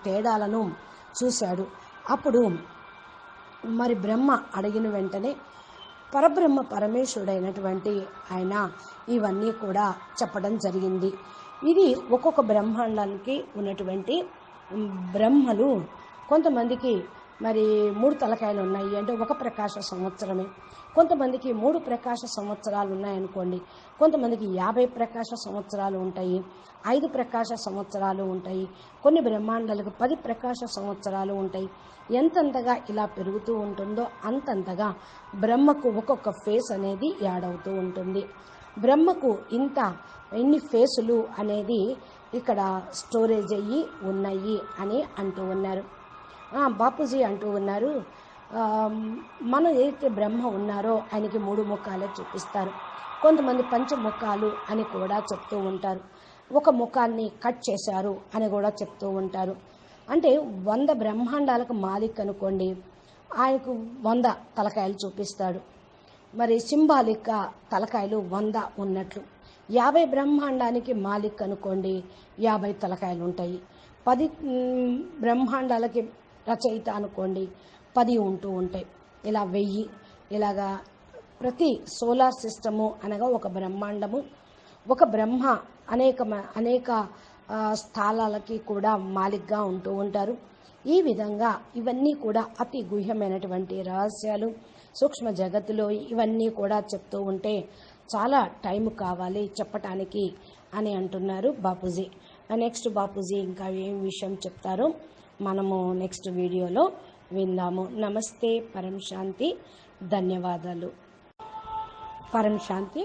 తేడాలను చూశాడు. అప్పుడు మరి బ్రహ్మ అడిగిన వెంటనే పరబ్రహ్మ పరమేశ్వరుడైనటువంటి ఆయన ఇవన్నీ కూడా చెప్పడం జరిగింది. ఇది ఒక్కొక్క బ్రహ్మాండానికి ఉన్నటువంటి బ్రహ్మలు. కొంతమందికి మరి 3 తలకాయలు ఉన్నాయి అంటే 1 ప్రకాశ సంవత్సరమే, కొంతమందికి 3 ప్రకాశ సంవత్సరాలు ఉన్నాయనుకోండి, కొంతమందికి 50 ప్రకాశ సంవత్సరాలు ఉంటాయి, 5 ప్రకాశ సంవత్సరాలు ఉంటాయి, కొన్ని బ్రహ్మాండాలకు 10 ప్రకాశ సంవత్సరాలు ఉంటాయి. ఎంతంతగా ఇలా పెరుగుతూ ఉంటుందో అంతంతగా బ్రహ్మకు ఒక్కొక్క ఫేస్ అనేది యాడ్ అవుతూ ఉంటుంది. బ్రహ్మకు ఇన్ని ఫేసులు అనేది ఇక్కడ స్టోరేజ్ అయ్యి ఉన్నాయి అని అంటూ ఉన్నారు. బాపూజీ అంటూ ఉన్నారు, మనం ఏదైతే బ్రహ్మ ఉన్నారో ఆయనకి 3 ముఖాలే చూపిస్తారు, కొంతమంది పంచముఖాలు అని కూడా చెప్తూ ఉంటారు, ఒక ముఖాన్ని కట్ చేశారు అని కూడా చెప్తూ ఉంటారు. అంటే 100 బ్రహ్మాండాలకు మాలిక్ అనుకోండి, ఆయనకు 100 తలకాయలు చూపిస్తాడు. మరి సింబాలిక్ తలకాయలు 100 ఉన్నట్లు. 50 బ్రహ్మాండానికి మాలిక్ అనుకోండి, 50 తలకాయలు ఉంటాయి. 10 బ్రహ్మాండాలకి రచయిత అనుకోండి, 10 ఉంటూ ఉంటాయి. ఇలా 1000 ఇలాగా ప్రతి సోలార్ సిస్టము అనగా ఒక బ్రహ్మాండము, ఒక బ్రహ్మ అనేక స్థానాలకి కూడా మాలిక్గా ఉంటూ ఉంటారు. ఈ విధంగా ఇవన్నీ కూడా అతి గుహ్యమైనటువంటి రహస్యాలు సూక్ష్మ జగత్తులో ఇవన్నీ కూడా చెప్తూ ఉంటే చాలా టైం కావాలి చెప్పటానికి అని అంటున్నారు బాపూజీ. నెక్స్ట్ బాపూజీ ఇంకా ఏం విషయం చెప్తారో మనము నెక్స్ట్ వీడియోలో విందాము. నమస్తే, పరం శాంతి, ధన్యవాదాలు. పరం శాంతి.